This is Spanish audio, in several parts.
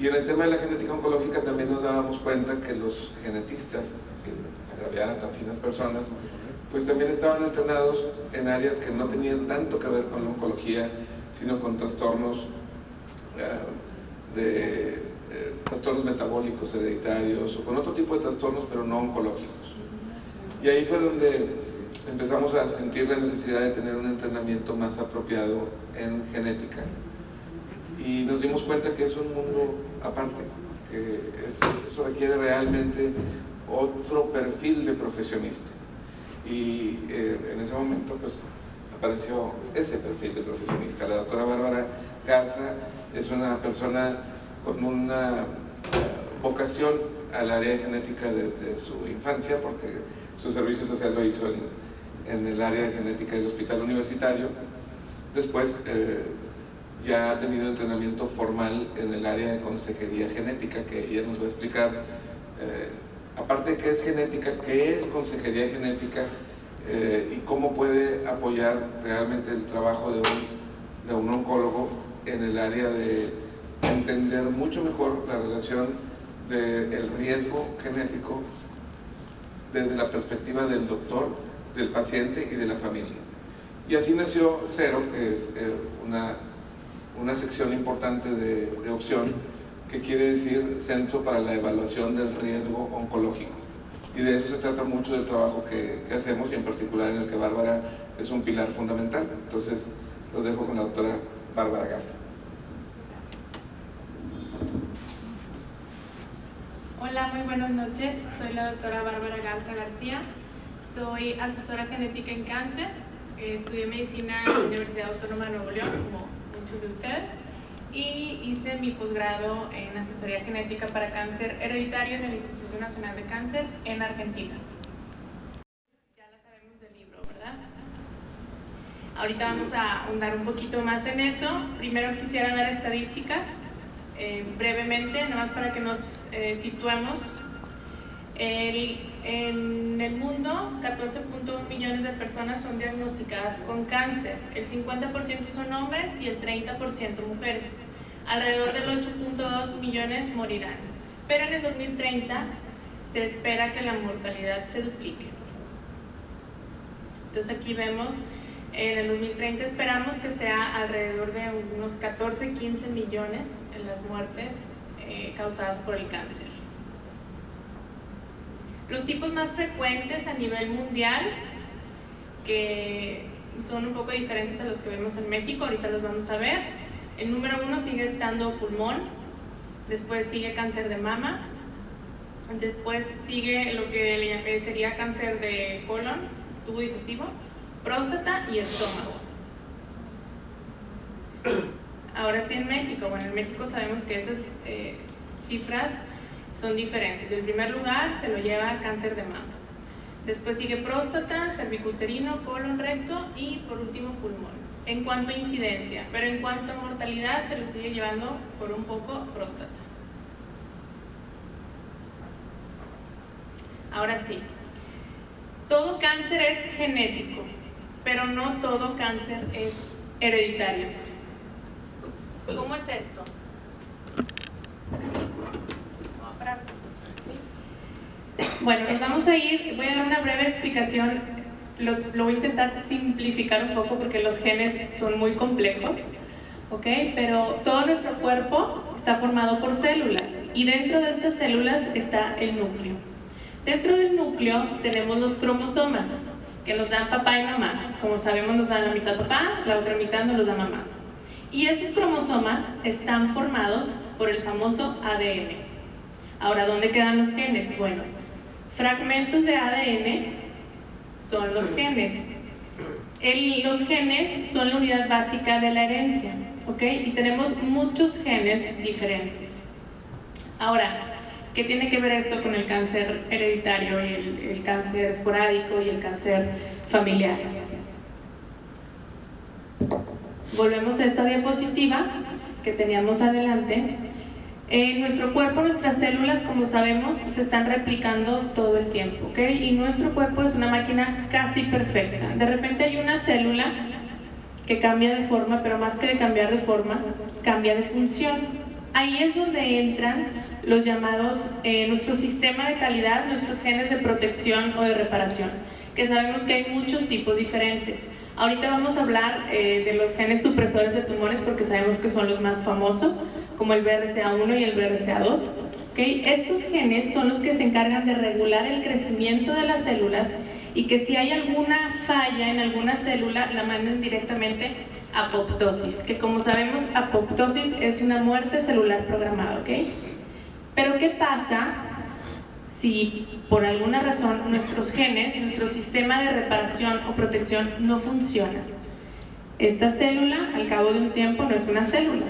Y en el tema de la genética oncológica también nos dábamos cuenta que los genetistas, que agraviaran tan finas personas, pues también estaban entrenados en áreas que no tenían tanto que ver con la oncología, sino con trastornos trastornos metabólicos hereditarios o con otro tipo de trastornos, pero no oncológicos. Y ahí fue donde empezamos a sentir la necesidad de tener un entrenamiento más apropiado en genética. Y nos dimos cuenta que es un mundo aparte, que eso requiere realmente otro perfil de profesionista. Y en ese momento pues apareció ese perfil de profesionista. La doctora Bárbara Garza es una persona con una vocación al área de genética desde su infancia, porque su servicio social lo hizo en el área de genética del hospital universitario. Después ya ha tenido entrenamiento formal en el área de consejería genética, que ella nos va a explicar, aparte de qué es genética, qué es consejería genética y cómo puede apoyar realmente el trabajo de un oncólogo en el área de entender mucho mejor la relación del riesgo genético desde la perspectiva del doctor, del paciente y de la familia. Y así nació CERO, que es una sección importante de opción, que quiere decir Centro para la Evaluación del Riesgo Oncológico. Y de eso se trata mucho del trabajo que hacemos, y en particular en el que Bárbara es un pilar fundamental. Entonces, los dejo con la doctora Bárbara Garza. Hola, muy buenas noches. Soy la doctora Bárbara Garza García. Soy asesora genética en cáncer. Estudié medicina en la Universidad Autónoma de Nuevo León, como muchos de ustedes, y hice mi posgrado en asesoría genética para cáncer hereditario en el Instituto Nacional de Cáncer en Argentina. Ya la sabemos del libro, ¿verdad? Ahorita vamos a ahondar un poquito más en eso. Primero quisiera dar estadísticas, brevemente, nada más para que nos situemos. En el mundo, 14.1 millones de personas son diagnosticadas con cáncer. El 50% son hombres y el 30% mujeres. Alrededor del 8.2 millones morirán. Pero en el 2030 se espera que la mortalidad se duplique. Entonces aquí vemos, en el 2030 esperamos que sea alrededor de unos 14-15 millones en las muertes causadas por el cáncer. Los tipos más frecuentes a nivel mundial, que son un poco diferentes a los que vemos en México, ahorita los vamos a ver. El número 1 sigue estando pulmón, después sigue cáncer de mama, después sigue lo que sería cáncer de colon, tubo digestivo, próstata y estómago. Ahora sí en México, bueno, en México sabemos que esas cifras son diferentes. El primer lugar se lo lleva cáncer de mama. Después sigue próstata, cervicuterino, colon, recto y por último pulmón. En cuanto a incidencia, pero en cuanto a mortalidad se lo sigue llevando por un poco próstata. Ahora sí, todo cáncer es genético, pero no todo cáncer es hereditario. ¿Cómo es esto? Bueno, nos vamos a ir, voy a dar una breve explicación, lo voy a intentar simplificar un poco porque los genes son muy complejos, ¿ok? Pero todo nuestro cuerpo está formado por células y dentro de estas células está el núcleo. Dentro del núcleo tenemos los cromosomas que nos dan papá y mamá. Como sabemos, nos dan la mitad papá, la otra mitad nos los da mamá. Y esos cromosomas están formados por el famoso ADN. Ahora, ¿dónde quedan los genes? Bueno, fragmentos de ADN son los genes. Los genes son la unidad básica de la herencia, ¿ok? Y tenemos muchos genes diferentes. Ahora, ¿qué tiene que ver esto con el cáncer hereditario y el cáncer esporádico y el cáncer familiar? Volvemos a esta diapositiva que teníamos adelante. En nuestro cuerpo, nuestras células, como sabemos, se están replicando todo el tiempo, ¿ok? Y nuestro cuerpo es una máquina casi perfecta. De repente hay una célula que cambia de forma, pero más que de cambiar de forma, cambia de función. Ahí es donde entran los llamados, nuestro sistema de calidad, nuestros genes de protección o de reparación, que sabemos que hay muchos tipos diferentes. Ahorita vamos a hablar de los genes supresores de tumores porque sabemos que son los más famosos, como el BRCA1 y el BRCA2. ¿Okay? Estos genes son los que se encargan de regular el crecimiento de las células y que si hay alguna falla en alguna célula la manden directamente a apoptosis, que como sabemos apoptosis es una muerte celular programada, ¿ok? Pero ¿qué pasa si por alguna razón nuestros genes, nuestro sistema de reparación o protección no funciona? Esta célula al cabo de un tiempo no es una célula,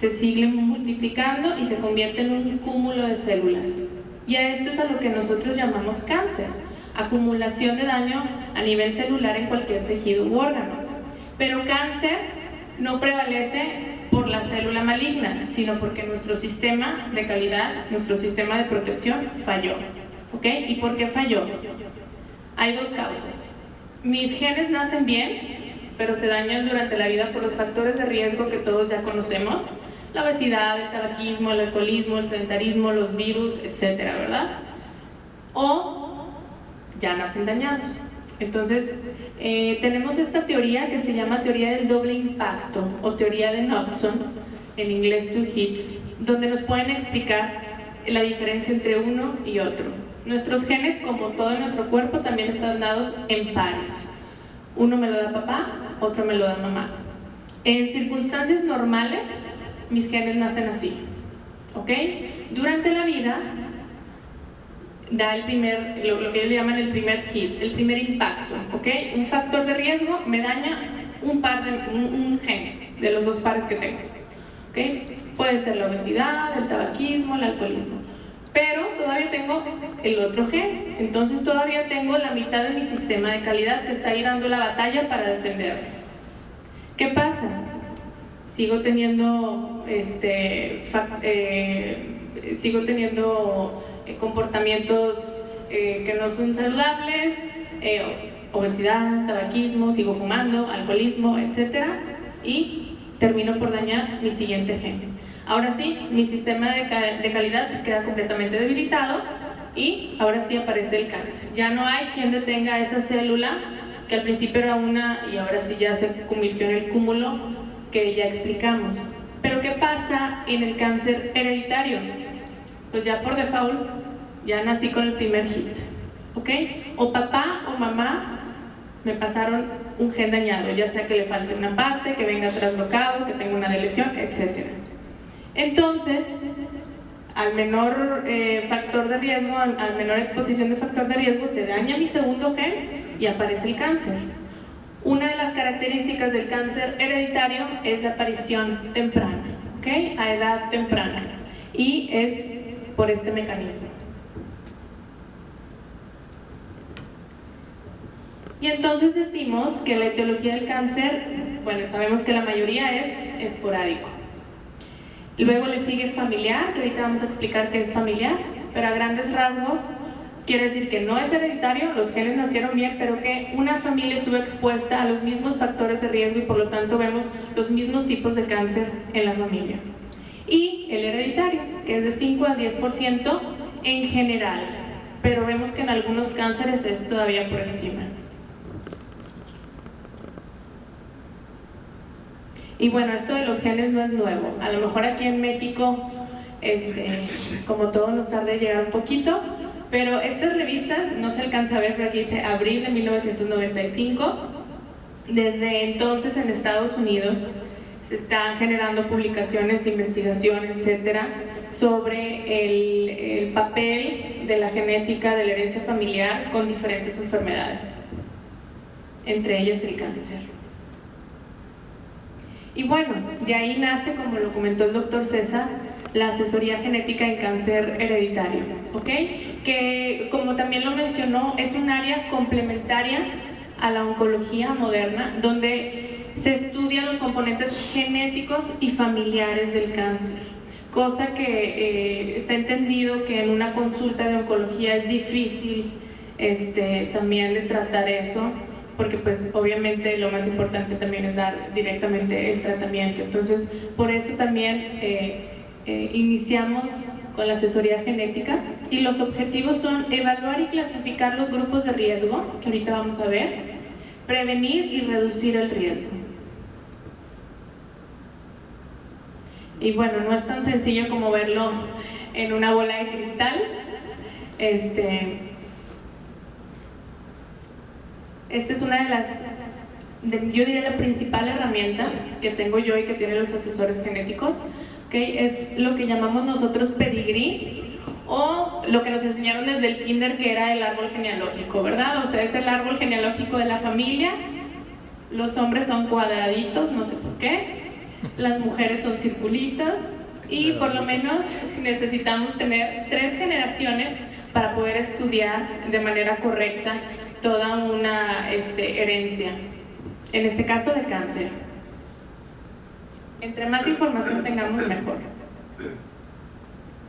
se sigue multiplicando y se convierte en un cúmulo de células. Y a esto es a lo que nosotros llamamos cáncer, acumulación de daño a nivel celular en cualquier tejido u órgano. Pero cáncer no prevalece por la célula maligna, sino porque nuestro sistema de calidad, nuestro sistema de protección falló. ¿Ok? ¿Y por qué falló? Hay dos causas. Mis genes nacen bien, pero se dañan durante la vida por los factores de riesgo que todos ya conocemos: la obesidad, el tabaquismo, el alcoholismo, el sedentarismo, los virus, etcétera, ¿verdad? O ya nacen dañados. Entonces, tenemos esta teoría que se llama teoría del doble impacto o teoría de Knoxon, en inglés two hits, donde nos pueden explicar la diferencia entre uno y otro. Nuestros genes, como todo en nuestro cuerpo, también están dados en pares. Uno me lo da papá, otro me lo da mamá. En circunstancias normales, mis genes nacen así, ¿ok? Durante la vida da el primer, lo que ellos llaman el primer hit, el primer impacto, ¿ok? Un factor de riesgo me daña un gen de los dos pares que tengo, ¿ok? Puede ser la obesidad, el tabaquismo, el alcoholismo, pero todavía tengo el otro gen, entonces todavía tengo la mitad de mi sistema de calidad que está ahí dando la batalla para defenderme. ¿Qué pasa? Sigo teniendo comportamientos que no son saludables, obesidad, tabaquismo, sigo fumando, alcoholismo, etcétera, y termino por dañar mi siguiente gen. Ahora sí, mi sistema de calidad pues queda completamente debilitado y ahora sí aparece el cáncer. Ya no hay quien detenga esa célula que al principio era una y ahora sí ya se convirtió en el cúmulo que ya explicamos. Pero ¿qué pasa en el cáncer hereditario? Pues ya por default, ya nací con el primer hit, ¿ok? O papá o mamá me pasaron un gen dañado, ya sea que le falte una parte, que venga traslocado, que tenga una deleción, etc. Entonces, al menor factor de riesgo, al menor exposición de factor de riesgo, se daña mi segundo gen y aparece el cáncer. Una de las características del cáncer hereditario es la aparición temprana, ¿ok? A edad temprana, y es por este mecanismo. Y entonces decimos que la etiología del cáncer, bueno, sabemos que la mayoría es esporádico. Luego le sigue familiar, que ahorita vamos a explicar qué es familiar, pero a grandes rasgos quiere decir que no es hereditario, los genes nacieron bien, pero que una familia estuvo expuesta a los mismos factores de riesgo y por lo tanto vemos los mismos tipos de cáncer en la familia. Y el hereditario, que es de 5 al 10% en general, pero vemos que en algunos cánceres es todavía por encima. Y bueno, esto de los genes no es nuevo. A lo mejor aquí en México, como todo nos tarda en llegar un poquito, pero estas revistas, no se alcanza a ver, pero aquí dice abril de 1995. Desde entonces en Estados Unidos se están generando publicaciones, investigaciones, etcétera, sobre el papel de la genética, de la herencia familiar con diferentes enfermedades, entre ellas el cáncer. Y bueno, de ahí nace, como lo comentó el doctor César, la asesoría genética en cáncer hereditario, ¿ok? Que, como también lo mencionó, es un área complementaria a la oncología moderna, donde se estudian los componentes genéticos y familiares del cáncer, cosa que está entendido que en una consulta de oncología es difícil también de tratar eso, porque pues obviamente lo más importante también es dar directamente el tratamiento. Entonces, por eso también iniciamos con la asesoría genética y los objetivos son evaluar y clasificar los grupos de riesgo, que ahorita vamos a ver, prevenir y reducir el riesgo. Y bueno, no es tan sencillo como verlo en una bola de cristal. Esta es una de las, yo diría la principal herramienta que tengo yo y que tienen los asesores genéticos, ¿okay? Es lo que llamamos nosotros pedigrí, o lo que nos enseñaron desde el kinder, que era el árbol genealógico, ¿verdad? O sea, es el árbol genealógico de la familia. Los hombres son cuadraditos, no sé por qué, las mujeres son circulitas, y por lo menos necesitamos tener 3 generaciones para poder estudiar de manera correcta toda una herencia, en este caso de cáncer. Entre más información tengamos, mejor.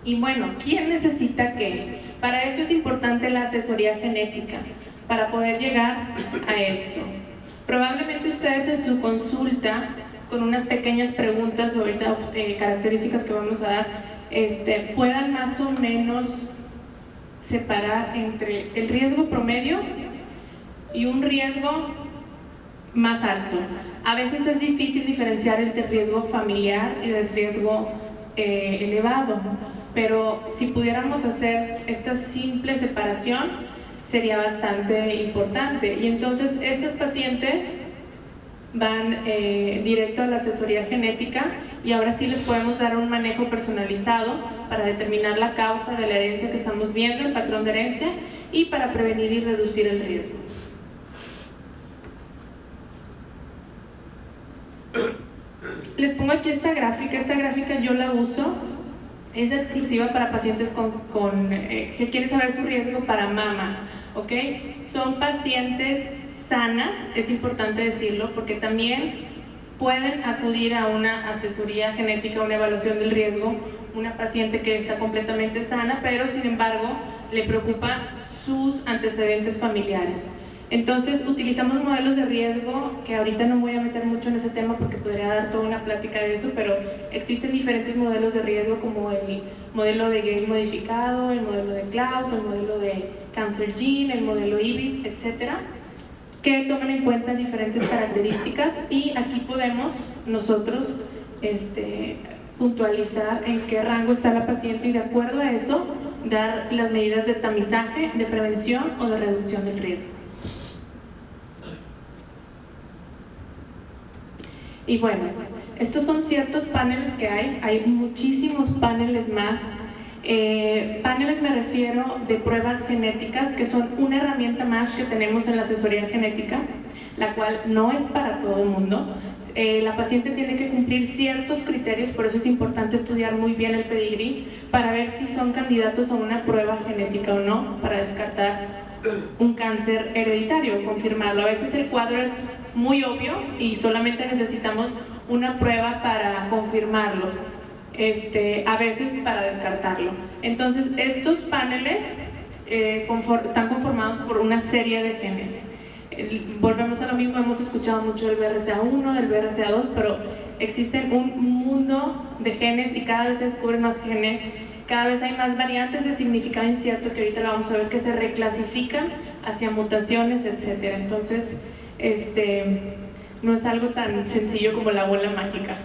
Y bueno, ¿quién necesita qué? Para eso es importante la asesoría genética, para poder llegar a esto. Probablemente ustedes en su consulta, con unas pequeñas preguntas o ahorita características que vamos a dar, puedan más o menos separar entre el riesgo promedio y un riesgo más alto. A veces es difícil diferenciar entre el riesgo familiar y el riesgo elevado, pero si pudiéramos hacer esta simple separación sería bastante importante. Y entonces estos pacientes van directo a la asesoría genética y ahora sí les podemos dar un manejo personalizado para determinar la causa de la herencia que estamos viendo, el patrón de herencia, y para prevenir y reducir el riesgo. Les pongo aquí esta gráfica yo la uso, es exclusiva para pacientes que quieren saber su riesgo para mama, ¿ok? Son pacientes sanas, es importante decirlo, porque también pueden acudir a una asesoría genética, una evaluación del riesgo, una paciente que está completamente sana, pero sin embargo le preocupa sus antecedentes familiares. Entonces utilizamos modelos de riesgo, que ahorita no me voy a meter mucho en ese tema porque podría dar toda una plática de eso, pero existen diferentes modelos de riesgo, como el modelo de Gale modificado, el modelo de Klaus, el modelo de Cancer Gene, el modelo IBIS, etcétera, que toman en cuenta diferentes características, y aquí podemos nosotros puntualizar en qué rango está la paciente y de acuerdo a eso dar las medidas de tamizaje, de prevención o de reducción del riesgo. Y bueno, estos son ciertos paneles que hay muchísimos paneles más. Paneles me refiero de pruebas genéticas, que son una herramienta más que tenemos en la asesoría genética, la cual no es para todo el mundo. La paciente tiene que cumplir ciertos criterios, por eso es importante estudiar muy bien el pedigrí, para ver si son candidatos a una prueba genética o no, para descartar un cáncer hereditario, confirmarlo. A veces el cuadro es muy obvio y solamente necesitamos una prueba para confirmarlo, a veces para descartarlo. Entonces estos paneles están conformados por una serie de genes. Volvemos a lo mismo, hemos escuchado mucho del BRCA1, del BRCA2, pero existen un mundo de genes y cada vez se descubren más genes, cada vez hay más variantes de significado incierto que ahorita lo vamos a ver, que se reclasifican hacia mutaciones, etcétera. Entonces, no es algo tan sencillo como la bola mágica.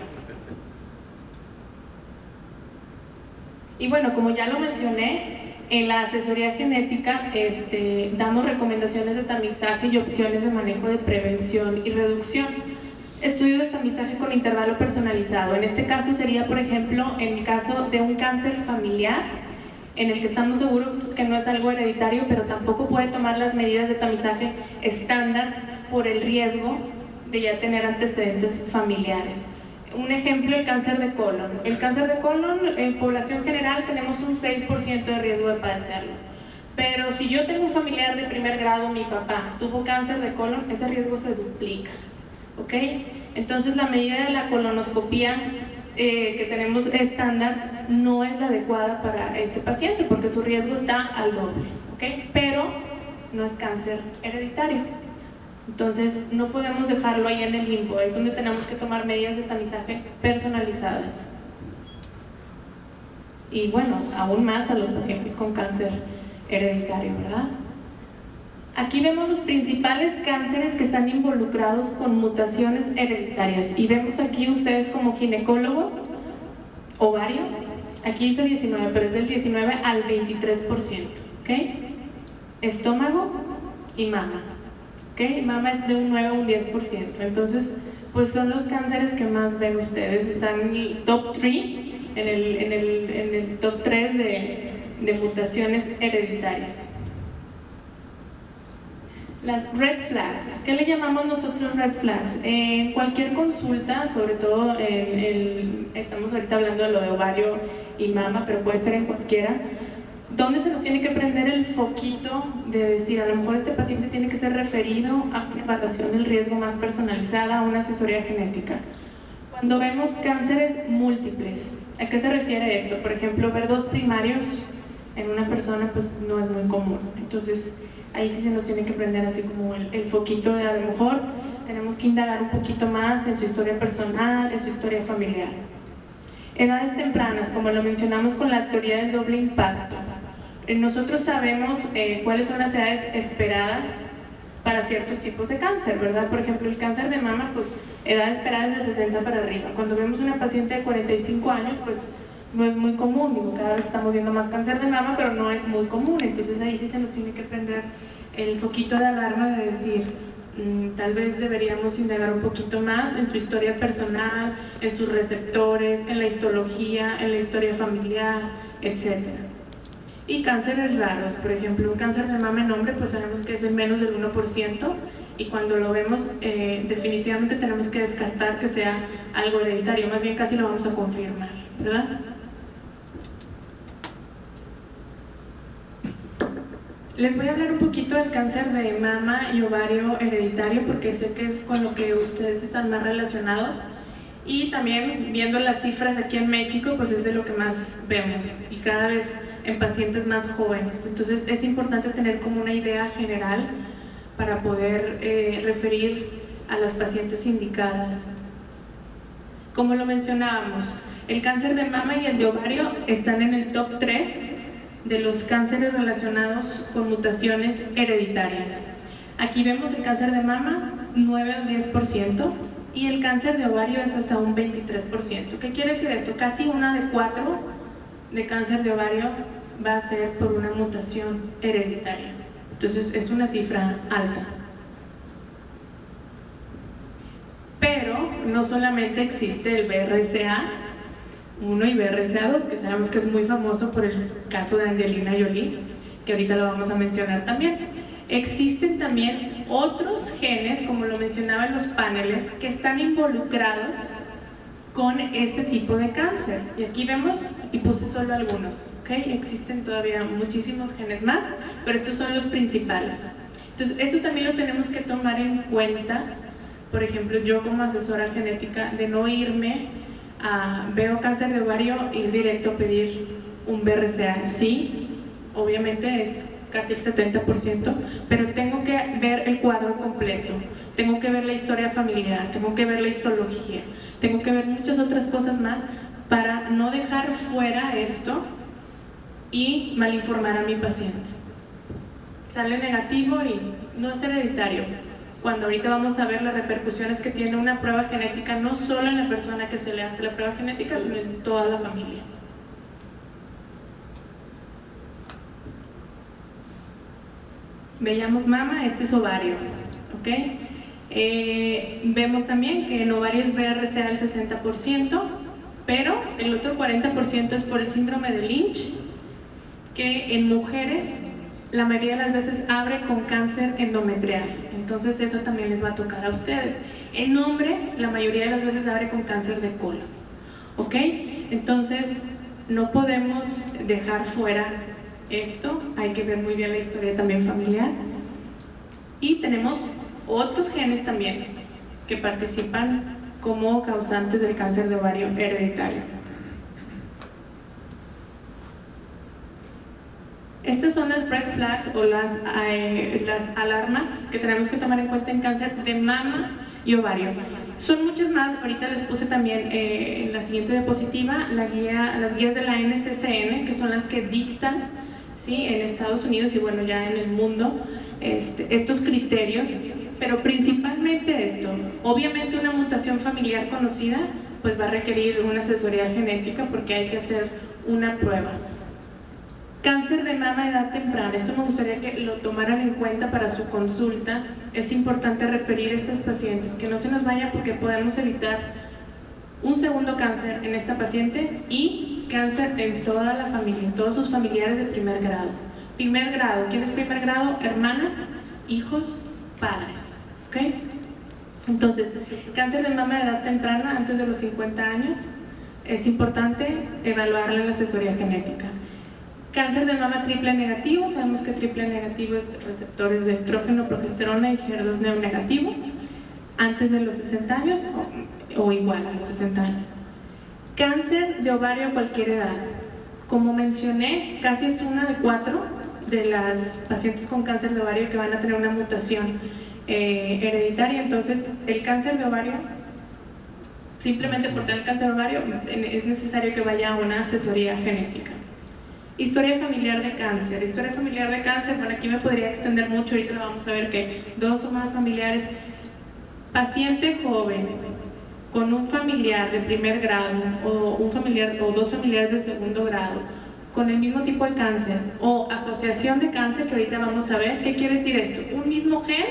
Y bueno, como ya lo mencioné, en la asesoría genética damos recomendaciones de tamizaje y opciones de manejo de prevención y reducción. Estudio de tamizaje con intervalo personalizado. En este caso sería, por ejemplo, en el caso de un cáncer familiar, en el que estamos seguros que no es algo hereditario, pero tampoco puede tomar las medidas de tamizaje estándar por el riesgo de ya tener antecedentes familiares. Un ejemplo, el cáncer de colon. El cáncer de colon, en población general, tenemos un 6% de riesgo de padecerlo. Pero si yo tengo un familiar de primer grado, mi papá tuvo cáncer de colon, ese riesgo se duplica, ¿ok? Entonces la medida de la colonoscopía que tenemos estándar no es la adecuada para este paciente porque su riesgo está al doble, ¿ok? Pero no es cáncer hereditario. Entonces no podemos dejarlo ahí en el limbo, es donde tenemos que tomar medidas de tamizaje personalizadas. y bueno, aún más a los pacientes con cáncer hereditario, ¿verdad? Aquí vemos los principales cánceres que están involucrados con mutaciones hereditarias y vemos aquí ustedes como ginecólogos, ovario, aquí dice 19, pero es del 19 al 23%, ¿ok? Estómago y mama, ¿ok? Mama es de un 9 a un 10%, entonces pues son los cánceres que más ven ustedes, están en el top 3, en el top 3 de mutaciones hereditarias. Las red flags, ¿qué le llamamos nosotros red flags? En cualquier consulta, sobre todo estamos ahorita hablando de lo de ovario y mama, pero puede ser en cualquiera, ¿dónde se nos tiene que prender el foquito de decir, a lo mejor este paciente tiene que ser referido a una evaluación del riesgo más personalizada, a una asesoría genética? Cuando vemos cánceres múltiples, ¿a qué se refiere esto? Por ejemplo, ver 2 primarios en una persona pues no es muy común, entonces ahí sí se nos tiene que prender así como el foquito de a lo mejor tenemos que indagar un poquito más en su historia personal, en su historia familiar. Edades tempranas, como lo mencionamos con la teoría del doble impacto, nosotros sabemos cuáles son las edades esperadas para ciertos tipos de cáncer, ¿verdad? Por ejemplo, el cáncer de mama, pues edad esperada es de 60 para arriba. Cuando vemos una paciente de 45 años, pues no es muy común, digo, cada vez estamos viendo más cáncer de mama, pero no es muy común, entonces ahí sí se nos tiene que prender el foquito de alarma de decir, tal vez deberíamos indagar un poquito más en su historia personal, en sus receptores, en la histología, en la historia familiar, etc. Y cánceres raros, por ejemplo, un cáncer de mama en hombre, pues sabemos que es el menos del 1%, y cuando lo vemos, definitivamente tenemos que descartar que sea algo hereditario, más bien casi lo vamos a confirmar, ¿verdad? Les voy a hablar un poquito del cáncer de mama y ovario hereditario porque sé que es con lo que ustedes están más relacionados y también viendo las cifras aquí en México pues es de lo que más vemos y cada vez en pacientes más jóvenes, entonces es importante tener como una idea general para poder referir a las pacientes indicadas. Como lo mencionábamos, el cáncer de mama y el de ovario están en el top 3 de los cánceres relacionados con mutaciones hereditarias. Aquí vemos el cáncer de mama 9 o 10% y el cáncer de ovario es hasta un 23%. ¿Qué quiere decir esto? Casi 1 de 4 de cáncer de ovario va a ser por una mutación hereditaria. Entonces es una cifra alta. Pero no solamente existe el BRCA1 y BRCA2, que sabemos que es muy famoso por el caso de Angelina Jolie, que ahorita lo vamos a mencionar también. Existen también otros genes, como lo mencionaba en los paneles, que están involucrados con este tipo de cáncer. Y aquí vemos, y puse solo algunos, ¿ok? Existen todavía muchísimos genes más, pero estos son los principales. Entonces, esto también lo tenemos que tomar en cuenta. Por ejemplo, yo como asesora genética, de no irme veo cáncer de ovario, ir directo a pedir un BRCA. Sí, obviamente es casi el 70%, pero tengo que ver el cuadro completo, tengo que ver la historia familiar, tengo que ver la histología, tengo que ver muchas otras cosas más para no dejar fuera esto y malinformar a mi paciente. Sale negativo y no es hereditario, cuando ahorita vamos a ver las repercusiones que tiene una prueba genética, no solo en la persona que se le hace la prueba genética, sino en toda la familia. Veíamos mama, este es ovario, ¿ok? Vemos también que en ovario es BRCA el 60%, pero el otro 40% es por el síndrome de Lynch, que en mujeres la mayoría de las veces abre con cáncer endometrial, entonces eso también les va a tocar a ustedes. En hombre, la mayoría de las veces abre con cáncer de colon, ¿ok? Entonces, no podemos dejar fuera esto, hay que ver muy bien la historia también familiar. Y tenemos otros genes también que participan como causantes del cáncer de ovario hereditario. Estas son las red flags o las alarmas que tenemos que tomar en cuenta en cáncer de mama y ovario. Son muchas más, ahorita les puse también en la siguiente diapositiva las guías de la NCCN, que son las que dictan, ¿sí?, en Estados Unidos y bueno, ya en el mundo, estos criterios, pero principalmente esto. Obviamente una mutación familiar conocida pues va a requerir una asesoría genética porque hay que hacer una prueba. Cáncer de mama a edad temprana, esto me gustaría que lo tomaran en cuenta para su consulta. Es importante referir a estos pacientes, que no se nos vaya porque podemos evitar un segundo cáncer en esta paciente y cáncer en toda la familia, en todos sus familiares de primer grado. Primer grado, ¿quién es primer grado? Hermanas, hijos, padres, ¿ok? Entonces, cáncer de mama a edad temprana, antes de los 50 años, es importante evaluarla en la asesoría genética. Cáncer de mama triple negativo, sabemos que triple negativo es receptores de estrógeno, progesterona y HER2 neonegativos, antes de los 60 años o igual a los 60 años. Cáncer de ovario a cualquier edad. Como mencioné, casi es 1 de 4 de las pacientes con cáncer de ovario que van a tener una mutación hereditaria. Entonces, el cáncer de ovario, simplemente por tener cáncer de ovario, es necesario que vaya a una asesoría genética. Historia familiar de cáncer. Historia familiar de cáncer, bueno, aquí me podría extender mucho, ahorita lo vamos a ver que 2 o más familiares. Paciente joven con un familiar de primer grado o un familiar o 2 familiares de segundo grado con el mismo tipo de cáncer o asociación de cáncer, que ahorita vamos a ver. ¿Qué quiere decir esto? Un mismo gen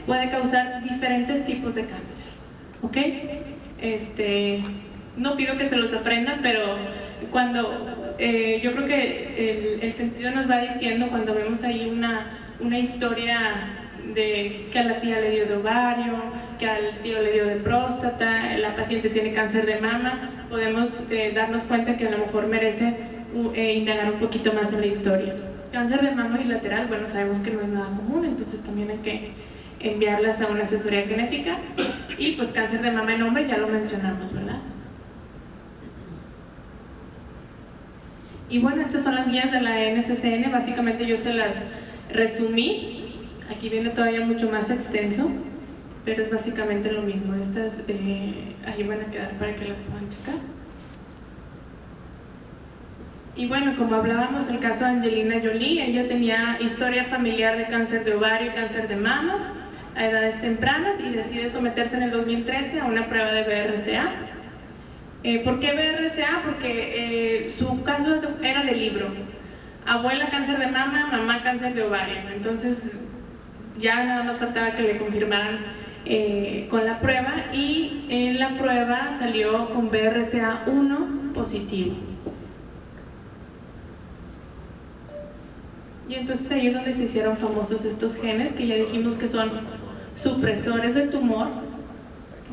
puede causar diferentes tipos de cáncer, ¿ok? No pido que se los aprendan, pero cuando yo creo que el sentido nos va diciendo cuando vemos ahí una historia de que a la tía le dio de ovario, que al tío le dio de próstata, la paciente tiene cáncer de mama, podemos darnos cuenta que a lo mejor merece indagar un poquito más en la historia. Cáncer de mama bilateral, bueno, sabemos que no es nada común, entonces también hay que enviarlas a una asesoría genética. Y pues cáncer de mama en hombre ya lo mencionamos, ¿verdad? Y bueno, estas son las guías de la NCCN, básicamente yo se las resumí. Aquí viene todavía mucho más extenso, pero es básicamente lo mismo. Estas ahí van a quedar para que las puedan checar. Y bueno, como hablábamos del caso de Angelina Jolie, ella tenía historia familiar de cáncer de ovario y cáncer de mama a edades tempranas y decide someterse en el 2013 a una prueba de BRCA. ¿Por qué BRCA? Porque su caso era de libro. Abuela cáncer de mama, mamá cáncer de ovario. Entonces ya nada más faltaba que le confirmaran con la prueba, y en la prueba salió con BRCA1 positivo. Y entonces ahí es donde se hicieron famosos estos genes que ya dijimos que son supresores del tumor.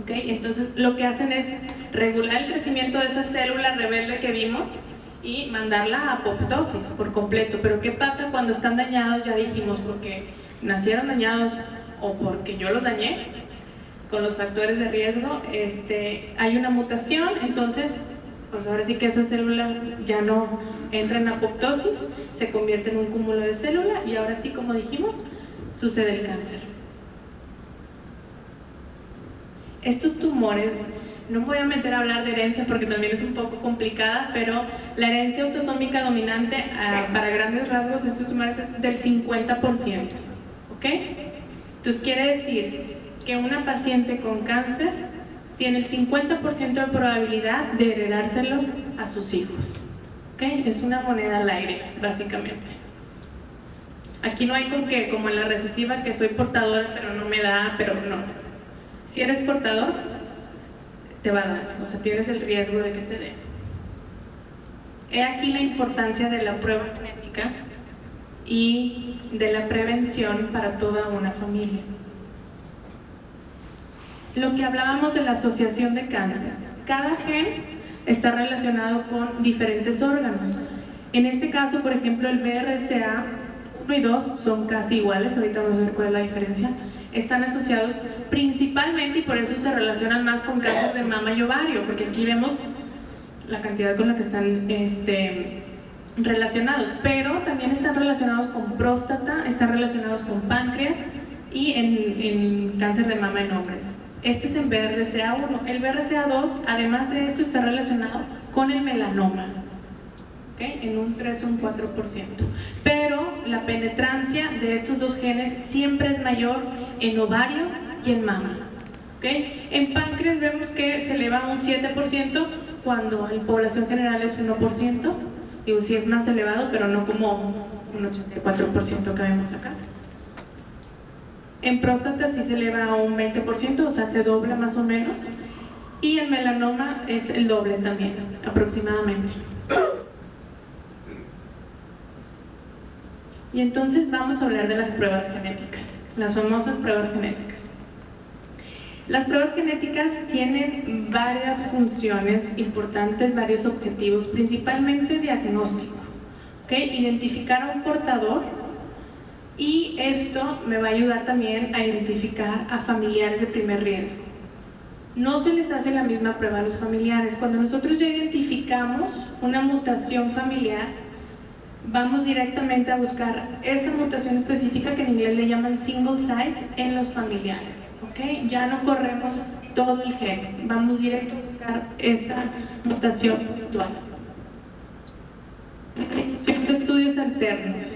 ¿Okay? Entonces lo que hacen es regular el crecimiento de esa célula rebelde que vimos y mandarla a apoptosis por completo. Pero ¿qué pasa cuando están dañados? Ya dijimos, porque nacieron dañados o porque yo los dañé con los factores de riesgo, hay una mutación, entonces pues ahora sí que esa célula ya no entra en apoptosis, se convierte en un cúmulo de célula y ahora sí, como dijimos, sucede el cáncer. Estos tumores, no me voy a meter a hablar de herencia porque también es un poco complicada, pero la herencia autosómica dominante para grandes rasgos estos tumores es del 50%, ¿ok? Entonces quiere decir que una paciente con cáncer tiene el 50% de probabilidad de heredárselos a sus hijos, ¿ok? Es una moneda al aire, básicamente. Aquí no hay con que, como en la recesiva, que soy portadora pero no me da, pero no. Si eres portador, te va a dar, o sea, tienes el riesgo de que te dé. He aquí la importancia de la prueba genética y de la prevención para toda una familia. Lo que hablábamos de la asociación de cáncer, cada gen está relacionado con diferentes órganos. En este caso, por ejemplo, el BRCA 1 y 2 son casi iguales, ahorita vamos a ver cuál es la diferencia. Están asociados principalmente, y por eso se relacionan más con cáncer de mama y ovario, porque aquí vemos la cantidad con la que están relacionados, pero también están relacionados con próstata, están relacionados con páncreas y en cáncer de mama en hombres. Este es en BRCA1. El BRCA2, además de esto, está relacionado con el melanoma, ¿okay? En un 3 o un 4%. Pero la penetrancia de estos dos genes siempre es mayor en ovario y en mama, ¿okay? En páncreas vemos que se eleva a un 7% cuando en población general es 1%. Digo, sí es más elevado, pero no como un 84% que vemos acá. En próstata sí se eleva a un 20%, o sea, se dobla más o menos. Y el melanoma es el doble también, aproximadamente. Y entonces vamos a hablar de las pruebas genéticas, las famosas pruebas genéticas. Las pruebas genéticas tienen varias funciones importantes, varios objetivos, principalmente diagnóstico, ¿okay? Identificar a un portador, y esto me va a ayudar también a identificar a familiares de primer riesgo. No se les hace la misma prueba a los familiares. Cuando nosotros ya identificamos una mutación familiar, vamos directamente a buscar esa mutación específica que en inglés le llaman single site en los familiares, ¿okay? Ya no corremos todo el gen, vamos directo a buscar esa mutación puntual. Estudios alternos.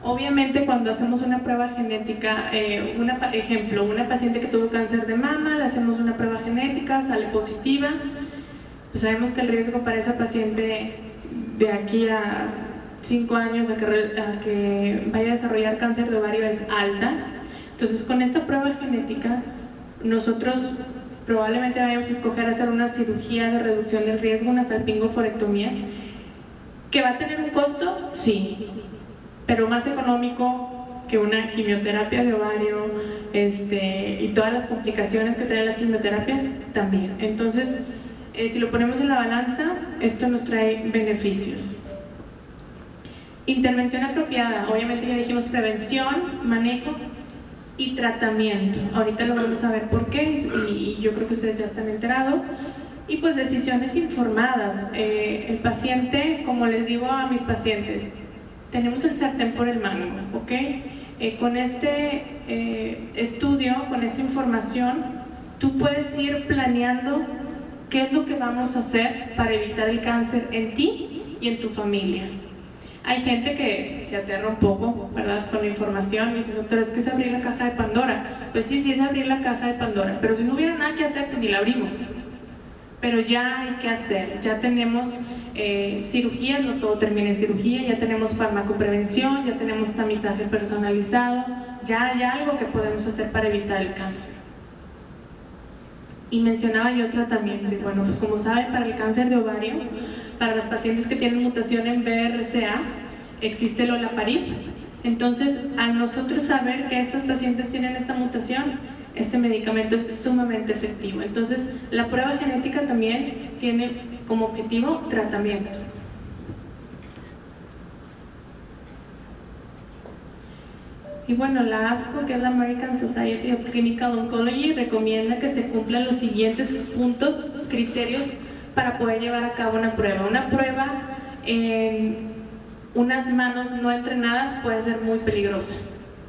Obviamente cuando hacemos una prueba genética, ejemplo, una paciente que tuvo cáncer de mama, le hacemos una prueba genética, sale positiva, pues sabemos que el riesgo para esa paciente de aquí a 5 años a que vaya a desarrollar cáncer de ovario es alta. Entonces con esta prueba genética nosotros probablemente vayamos a escoger hacer una cirugía de reducción del riesgo, una salpingoforectomía, que va a tener un costo, sí, pero más económico que una quimioterapia de ovario, y todas las complicaciones que traen las quimioterapias también. Entonces, si lo ponemos en la balanza, esto nos trae beneficios. Intervención apropiada, obviamente ya dijimos prevención, manejo y tratamiento. Ahorita lo vamos a ver por qué, y yo creo que ustedes ya están enterados. Y pues decisiones informadas. El paciente, como les digo a mis pacientes, tenemos el sartén por el mango, ¿ok? Con este estudio, con esta información, tú puedes ir planeando qué es lo que vamos a hacer para evitar el cáncer en ti y en tu familia. Hay gente que se aterra un poco, ¿verdad?, con la información y dice, doctor, es que es abrir la caja de Pandora. Pues sí, sí es abrir la caja de Pandora, pero si no hubiera nada que hacer, pues ni la abrimos. Pero ya hay que hacer, ya tenemos cirugía, no todo termina en cirugía, ya tenemos farmacoprevención, ya tenemos tamizaje personalizado, ya hay algo que podemos hacer para evitar el cáncer. Y mencionaba yo tratamiento, y bueno, pues como saben, para el cáncer de ovario, para las pacientes que tienen mutación en BRCA, existe el olaparib. Entonces, al nosotros saber que estas pacientes tienen esta mutación, este medicamento es sumamente efectivo. Entonces, la prueba genética también tiene como objetivo tratamiento. Y bueno, la ASCO, que es la American Society of Clinical Oncology, recomienda que se cumplan los siguientes puntos, criterios para poder llevar a cabo una prueba. Una prueba en unas manos no entrenadas puede ser muy peligrosa,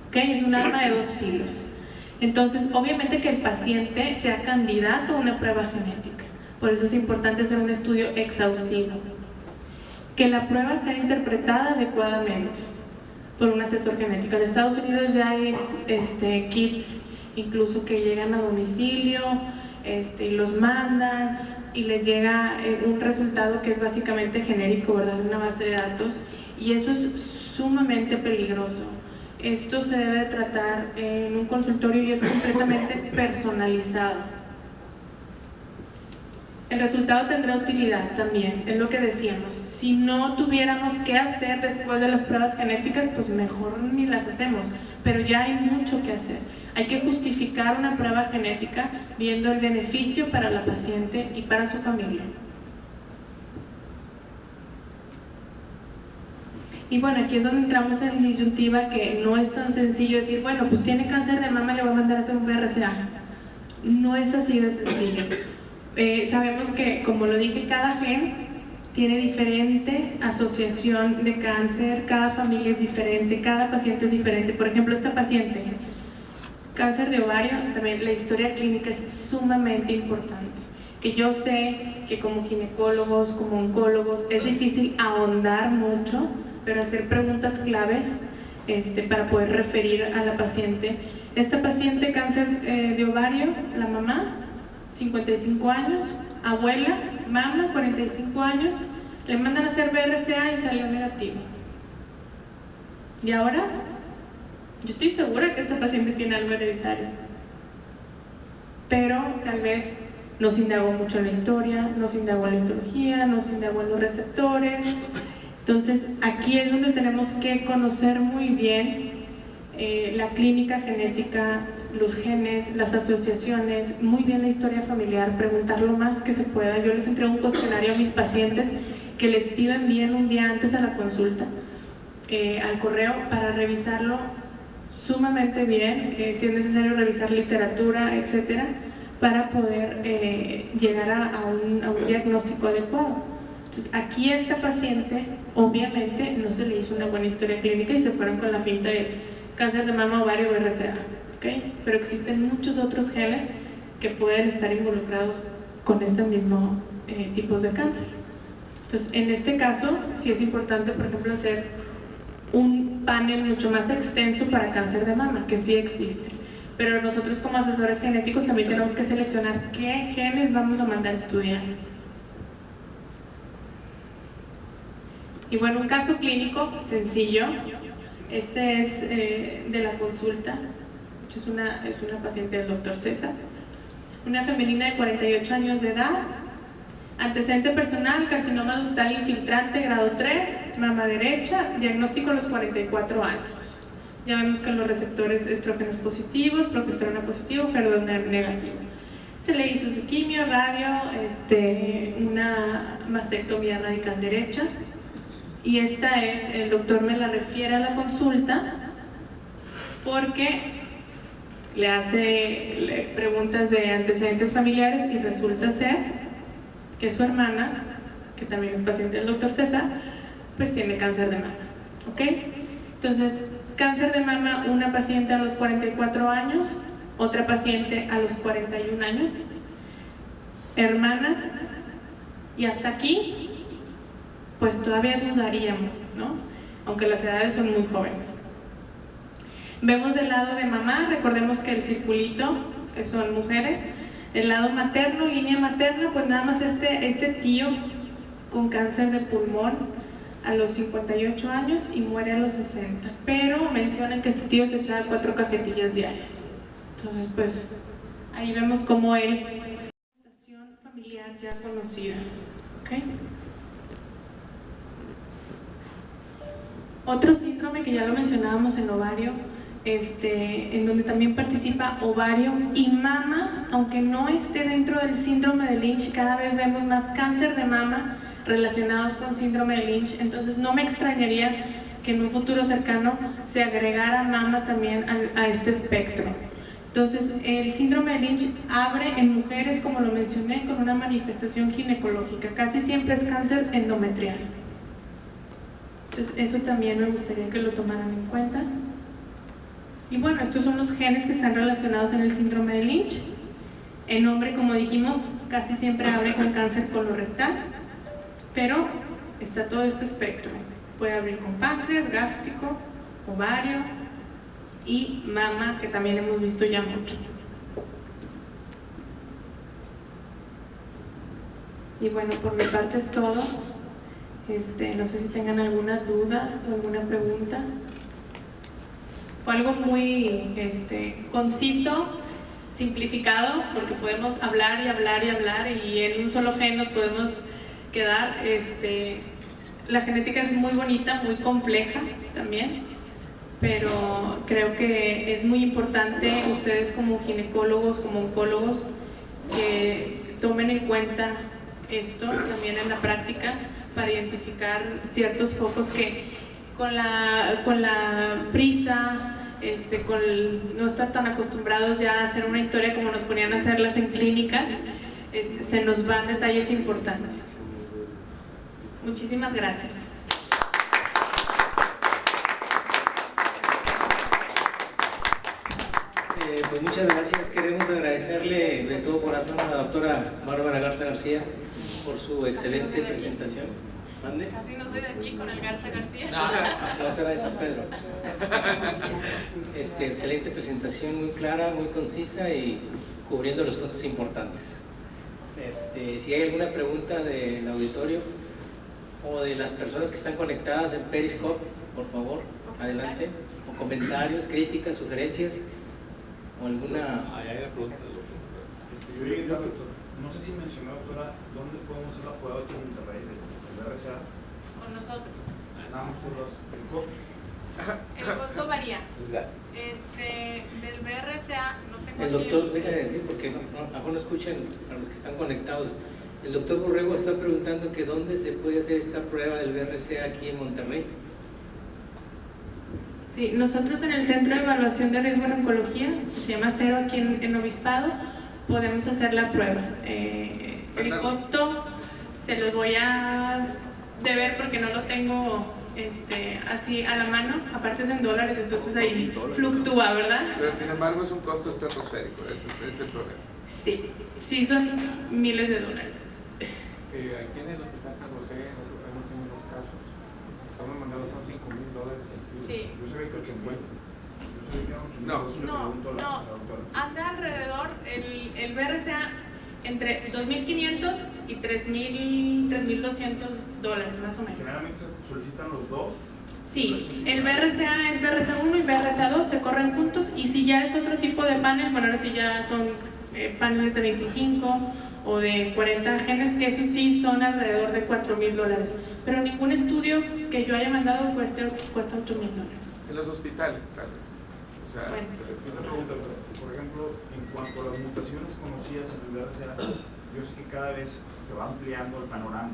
¿okay? Es un arma de dos filos. Entonces, obviamente que el paciente sea candidato a una prueba genética. Por eso es importante hacer un estudio exhaustivo. Que la prueba sea interpretada adecuadamente por un asesor genético. En Estados Unidos ya hay kits incluso que llegan a domicilio, y los mandan y les llega un resultado que es básicamente genérico, ¿verdad?, de una base de datos, y eso es sumamente peligroso. Esto se debe tratar en un consultorio y es completamente personalizado. El resultado tendrá utilidad también, es lo que decíamos. Si no tuviéramos qué hacer después de las pruebas genéticas, pues mejor ni las hacemos, pero ya hay mucho que hacer. Hay que justificar una prueba genética viendo el beneficio para la paciente y para su familia. Y bueno, aquí es donde entramos en disyuntiva, que no es tan sencillo decir, bueno, pues tiene cáncer de mama, le voy a mandar a hacer un BRCA. No es así de sencillo. Sabemos que, como lo dije, cada gen tiene diferente asociación de cáncer, cada familia es diferente, cada paciente es diferente. Por ejemplo, esta paciente Cáncer de ovario, también la historia clínica es sumamente importante. Que yo sé que como ginecólogos, como oncólogos, es difícil ahondar mucho, pero hacer preguntas claves para poder referir a la paciente. Esta paciente, cáncer de ovario, la mamá, 55 años, abuela, mama, 45 años, le mandan a hacer BRCA y salió negativo. ¿Y ahora? Yo estoy segura que esta paciente tiene algo hereditario, pero tal vez nos indagó mucho en la historia, nos indagó en la histología, nos indagó en los receptores. Entonces, aquí es donde tenemos que conocer muy bien la clínica genética, los genes, las asociaciones, muy bien la historia familiar, preguntar lo más que se pueda. Yo les entrego un cuestionario a mis pacientes que les pido envíen un día antes a la consulta al correo para revisarlo sumamente bien, si es necesario revisar literatura, etcétera, para poder llegar a un diagnóstico adecuado. Entonces, aquí a esta paciente, obviamente, no se le hizo una buena historia clínica y se fueron con la finta de cáncer de mama, ovario, BRCA, ¿okay? Pero existen muchos otros genes que pueden estar involucrados con estos mismos tipos de cáncer. Entonces, en este caso, sí es importante, por ejemplo, hacer un panel mucho más extenso para cáncer de mama, que sí existe. Pero nosotros como asesores genéticos también tenemos que seleccionar qué genes vamos a mandar a estudiar. Y bueno, un caso clínico sencillo. Este es de la consulta. Es una paciente del doctor César. Una femenina de 48 años de edad. Antecedente personal, carcinoma ductal infiltrante grado 3, mama derecha, diagnóstico a los 44 años. Ya vemos que los receptores estrógenos positivos, progesterona positivo, FER2 negativo. Se le hizo su quimio, radio, una mastectomía radical derecha. Y esta es, el doctor me la refiere a la consulta porque le hace preguntas de antecedentes familiares y resulta ser que su hermana, que también es paciente del doctor César, pues tiene cáncer de mama, ¿ok? Entonces, cáncer de mama, una paciente a los 44 años, otra paciente a los 41 años, hermanas, y hasta aquí, pues todavía dudaríamos, ¿no? Aunque las edades son muy jóvenes. Vemos del lado de mamá, recordemos que el circulito son mujeres. Del lado materno, línea materna, pues nada más este tío con cáncer de pulmón a los 58 años y muere a los 60. Pero mencionan que este tío se echaba 4 cajetillas diarias. Entonces, pues, ahí vemos como él, una situación familiar ya conocida. ¿Okay? Otro síndrome que ya lo mencionábamos en ovario, en donde también participa ovario y mama, aunque no esté dentro del síndrome de Lynch, cada vez vemos más cáncer de mama relacionados con síndrome de Lynch. Entonces no me extrañaría que en un futuro cercano se agregara mama también a este espectro. Entonces el síndrome de Lynch abre en mujeres, como lo mencioné, con una manifestación ginecológica, casi siempre es cáncer endometrial. Entonces eso también me gustaría que lo tomaran en cuenta. Y bueno, estos son los genes que están relacionados en el síndrome de Lynch. El hombre, como dijimos, casi siempre abre con cáncer colorectal, pero está todo este espectro. Puede abrir con páncreas, gástrico, ovario y mama, que también hemos visto ya mucho. Y bueno, por mi parte es todo. No sé si tengan alguna duda o alguna pregunta. Fue algo muy conciso, simplificado, porque podemos hablar y hablar y hablar y en un solo gen nos podemos quedar. La genética es muy bonita, muy compleja también, pero creo que es muy importante ustedes como ginecólogos, como oncólogos, que tomen en cuenta esto también en la práctica para identificar ciertos focos que con la prisa, no estar tan acostumbrados ya a hacer una historia como nos ponían a hacerlas en clínica, se nos van detalles importantes. Muchísimas gracias. Pues muchas gracias. Queremos agradecerle de todo corazón a la doctora Bárbara Garza García por su excelente presentación. ¿Mande? Casi no soy de aquí con el Garza García. No será de San Pedro. Excelente presentación, muy clara, muy concisa y cubriendo los puntos importantes. Si hay alguna pregunta del auditorio o de las personas que están conectadas en Periscope, por favor, adelante. O comentarios, críticas, sugerencias o alguna... Hay una pregunta. No sé si mencionó, doctora, ¿dónde podemos hacer la prueba aquí en Monterrey del RCA? Con nosotros. Nada más por el costo. El costo varía. Del BRCA no tengo El doctor, déjame decir, porque mejor no escuchan a los que están conectados. El doctor Borrego está preguntando que dónde se puede hacer esta prueba del BRCA aquí en Monterrey. Sí, nosotros en el Centro de Evaluación de Riesgo en Oncología, se llama CERO aquí en Obispado, podemos hacer la prueba. El costo se los voy a deber porque no lo tengo así a la mano, aparte es en dólares, entonces ahí fluctúa, ¿verdad? Pero sin embargo es un costo estratosférico, ese es el problema. Sí, son miles de dólares. Sí, aquí en el Hospital San José nosotros hemos tenido dos casos. Estamos mandando son $5,000 el kilo. Sí. Yo sabía que 80. No, anda alrededor el BRCA entre $2,500 y $3,200 más o menos. Generalmente se solicitan los dos. Sí, el BRCA es BRCA1 y BRCA2, se corren juntos, y si ya es otro tipo de panel, bueno, ahora sí ya son paneles de 25 o de 40 genes, que esos sí son alrededor de $4,000, pero ningún estudio que yo haya mandado cuesta $8,000. En los hospitales, tal vez. O sea, Bueno. Una pregunta, por ejemplo, en cuanto a las mutaciones conocidas en el BRCA, yo sé que cada vez se va ampliando el panorama.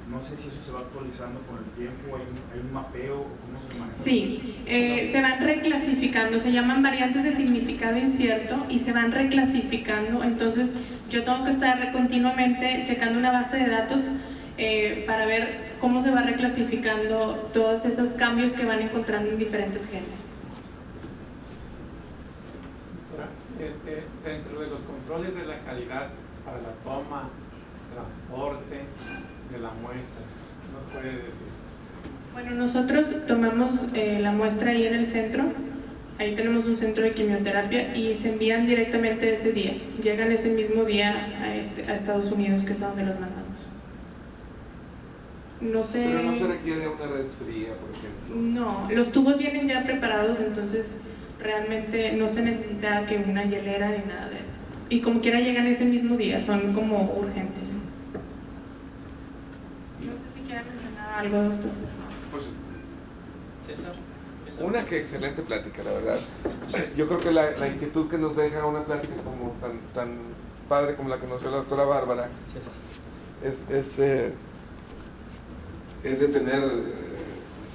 No sé si eso se va actualizando con el tiempo, hay un mapeo, ¿cómo se maneja? Sí, se van reclasificando, se llaman variantes de significado incierto y se van reclasificando, entonces yo tengo que estar continuamente checando una base de datos para ver cómo se va reclasificando todos esos cambios que van encontrando en diferentes genes. Dentro de los controles de la calidad para la toma, transporte de la muestra, ¿no puede decir? Bueno, nosotros tomamos la muestra ahí en el centro, ahí tenemos un centro de quimioterapia y se envían directamente ese día, llegan ese mismo día a Estados Unidos, que es a donde los mandamos. No sé... Pero no se requiere una red fría, por ejemplo. No, los tubos vienen ya preparados, entonces realmente no se necesita que una hielera ni nada de eso. Y como quiera llegan ese mismo día, son como urgentes. No sé si quiera mencionar algo, doctor. Pues, César. una que excelente plática, la verdad. Yo creo que la inquietud que nos deja una plática como tan padre como la que nos dio la doctora Bárbara es de tener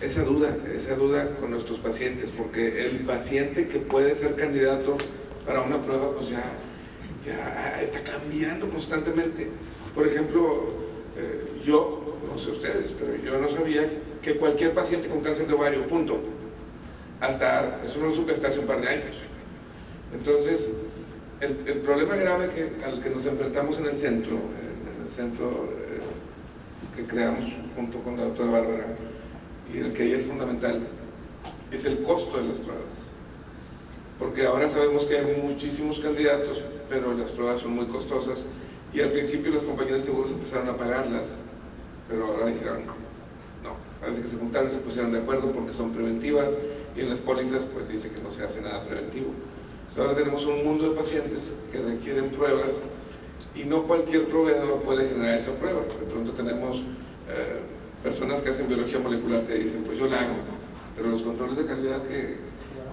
esa duda con nuestros pacientes, porque el paciente que puede ser candidato para una prueba, pues ya está cambiando constantemente. Por ejemplo, yo, no sé ustedes, pero yo no sabía que cualquier paciente con cáncer de ovario, punto. Eso no lo supe hasta hace un par de años. Entonces, el problema grave al que nos enfrentamos en el centro que creamos junto con la doctora Bárbara, y el que ella es fundamental, es el costo de las pruebas. Porque ahora sabemos que hay muchísimos candidatos, pero las pruebas son muy costosas, y al principio las compañías de seguros empezaron a pagarlas, pero ahora dijeron no, parece que se juntaron y se pusieron de acuerdo porque son preventivas, y en las pólizas pues dice que no se hace nada preventivo. Entonces, ahora tenemos un mundo de pacientes que requieren pruebas, y no cualquier proveedor puede generar esa prueba. De pronto tenemos personas que hacen biología molecular que dicen, pues yo la hago, pero los controles de calidad que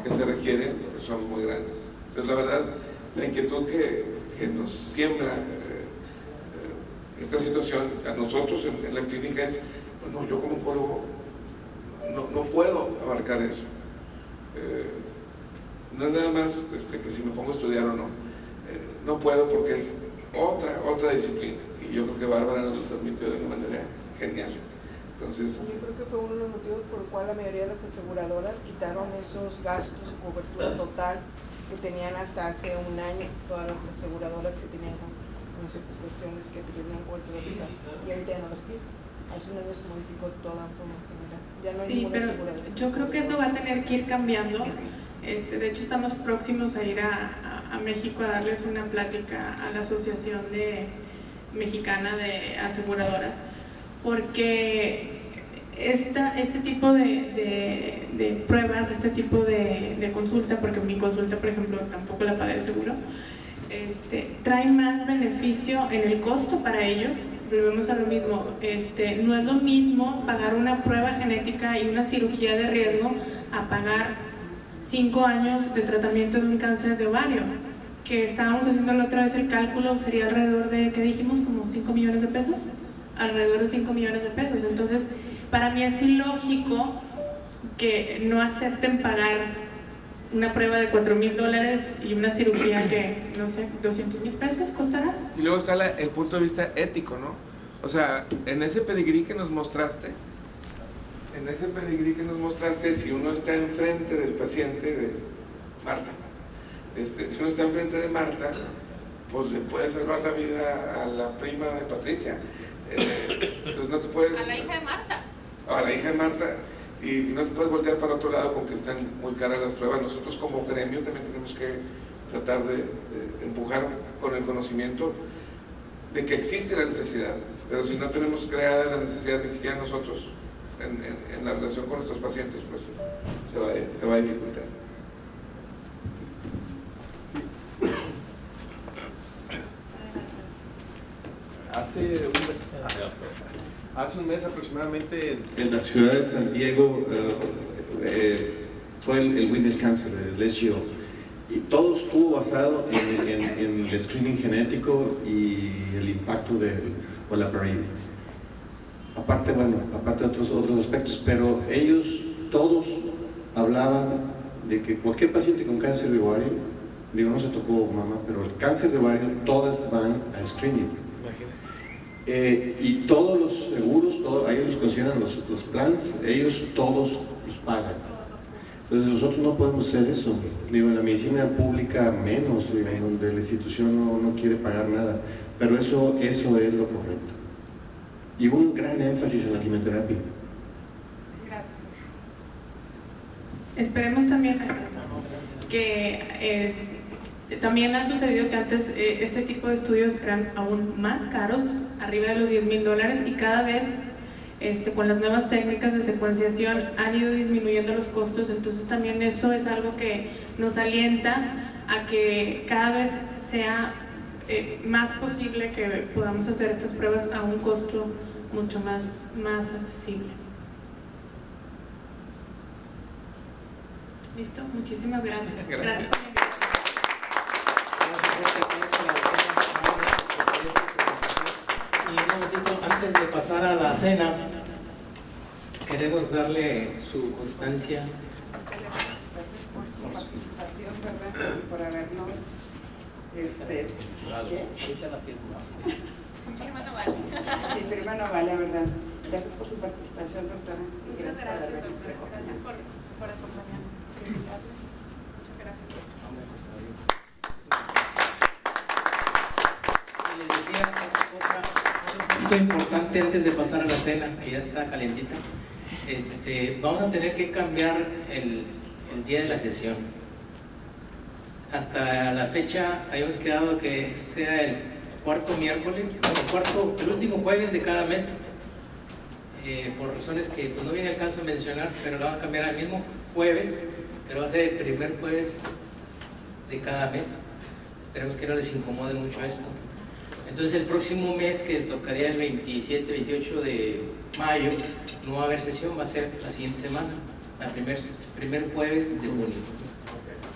se requieren son muy grandes. Entonces, la verdad, la inquietud que nos siembra esta situación a nosotros en la clínica es, pues no, yo como oncólogo no puedo abarcar eso. No es nada más que si me pongo a estudiar o no, no puedo, porque es otra disciplina, y yo creo que Bárbara nos lo transmitió de una manera genial. Entonces, yo creo que fue uno de los motivos por el cual la mayoría de las aseguradoras quitaron esos gastos de cobertura total que tenían hasta hace un año, todas las aseguradoras que tenían con ciertas cuestiones que tenían cobertura total, y ahorita ya no los tienen. Hace un año se modificó toda forma general, ya no hay Sí, ninguna pero aseguradora. yo creo que eso va a tener que ir cambiando. De hecho, estamos próximos a ir a México a darles una plática a la Asociación Mexicana de Aseguradoras, porque este tipo de pruebas, este tipo de consulta, porque mi consulta, por ejemplo, tampoco la paga el seguro, trae más beneficio en el costo para ellos. Volvemos a lo mismo, no es lo mismo pagar una prueba genética y una cirugía de riesgo a pagar 5 años de tratamiento de un cáncer de ovario, que estábamos haciendo la otra vez el cálculo, sería alrededor de, ¿qué dijimos? Como 5 millones de pesos, alrededor de 5 millones de pesos. Entonces, para mí es ilógico que no acepten pagar una prueba de $4,000 y una cirugía que, no sé, $200,000 costará. Y luego está el punto de vista ético, ¿no? O sea, en ese pedigrí que nos mostraste, si uno está enfrente del paciente de Marta, si uno está enfrente de Marta, pues le puede salvar la vida a la prima de Patricia. Entonces no te puedes... A la hija de Marta. A la hija de Marta. Y no te puedes voltear para otro lado con que están muy caras las pruebas. Nosotros como gremio también tenemos que tratar de empujar con el conocimiento de que existe la necesidad, pero si no tenemos creada la necesidad ni siquiera nosotros en la relación con nuestros pacientes, pues se va a dificultar. Hace un mes aproximadamente en la ciudad de San Diego fue el Women's Cancer, el SGO, y todo estuvo basado en el screening genético y el impacto del olaparib. Aparte de otros aspectos, pero ellos todos hablaban de que cualquier paciente con cáncer de ovario, digo, no se tocó mamá, pero el cáncer de ovario, todas van a screening. Y todos los seguros, ellos los consideran los plans, ellos todos los pagan. Entonces nosotros no podemos hacer eso. Digo, en la medicina pública menos, digo, donde la institución no quiere pagar nada. Pero eso es lo correcto. Y hubo un gran énfasis en la quimioterapia. Gracias. Esperemos también que también ha sucedido que antes este tipo de estudios eran aún más caros, arriba de los $10,000, y cada vez con las nuevas técnicas de secuenciación han ido disminuyendo los costos. Entonces también eso es algo que nos alienta a que cada vez sea más posible que podamos hacer estas pruebas a un costo mucho más accesible. ¿Listo? Muchísimas gracias. Gracias. Y un momentito, antes de pasar a la cena, queremos darle su constancia. Gracias por su participación, ¿verdad? Y por habernos... ¿qué? Ahorita la firma. Sin firma no vale. Sin firma no vale, ¿verdad? Gracias por su participación, doctora. Muchas gracias, doctora. Gracias por acompañarnos. Gracias. Muchas gracias. Les decía otro punto importante antes de pasar a la cena, que ya está calentita. Vamos a tener que cambiar el día de la sesión. Hasta la fecha habíamos quedado que sea el cuarto miércoles, el último jueves de cada mes, por razones que pues, no viene al caso de mencionar, pero lo van a cambiar al mismo jueves, pero va a ser el primer jueves de cada mes. Esperemos que no les incomode mucho esto. Entonces el próximo mes, que tocaría el 27, 28 de mayo, no va a haber sesión, va a ser la siguiente semana, el primer jueves de junio.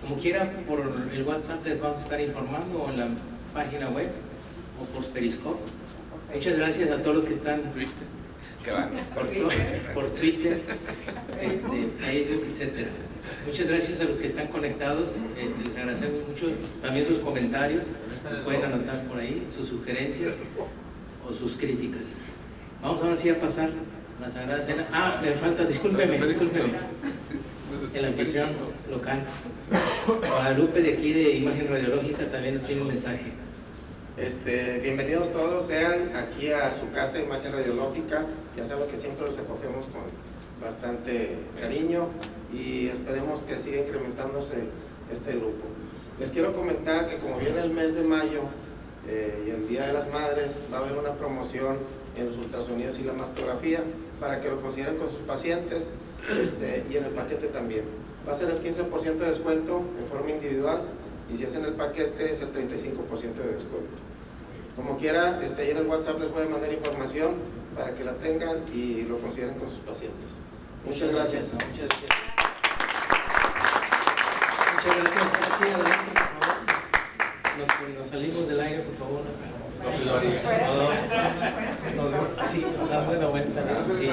Como quiera, por el WhatsApp les vamos a estar informando, o en la página web, o por Periscope. Muchas gracias a todos los que están por Twitter, Facebook, etcétera. Muchas gracias a los que están conectados, les agradecemos mucho también sus comentarios, pueden anotar por ahí sus sugerencias o sus críticas. Vamos ahora sí a pasar a la Sagrada Cena. Me falta, discúlpeme. el anfitrión local. Guadalupe de aquí de Imagen Radiológica también tiene un mensaje. Bienvenidos todos sean aquí a su casa Imagen Radiológica. Ya saben que siempre los acogemos con bastante cariño y esperemos que siga incrementándose este grupo. Les quiero comentar que como viene el mes de mayo y el Día de las Madres, va a haber una promoción en los ultrasonidos y la mastografía para que lo consideren con sus pacientes y en el paquete también. Va a ser el 15% de descuento en forma individual y si hacen el paquete es el 35% de descuento. Como quiera, ahí en el WhatsApp les voy a mandar información para que la tengan y lo consideren con sus pacientes. Muchas gracias. Muchas gracias. Muchas gracias. Sí, adelante, por favor. Nos salimos del aire, por favor. Sí, dando una vuelta. Sí.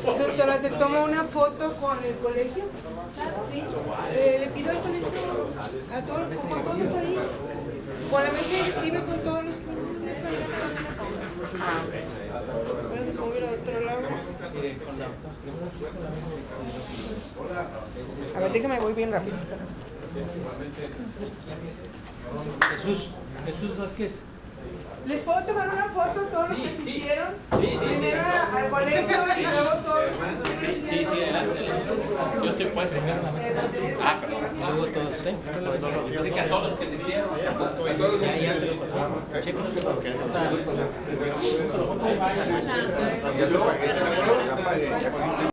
Doctora, ¿te tomo una foto con el colegio? Sí. Le pido al colegio, a todos, con todos ahí, con la mesa directiva con todos los que vamos a hacer. Espérate, como ir al otro lado. A ver, déjame, voy bien rápido. Jesús Vázquez. ¿Les puedo tomar una foto todos los que asistieron? Primero al colegio y luego todos los que asistieron. Sí, adelante. Yo estoy puesto. Perdón. Luego todos, ¿sí? Que a todos los que asistieron. Ya te lo pasamos.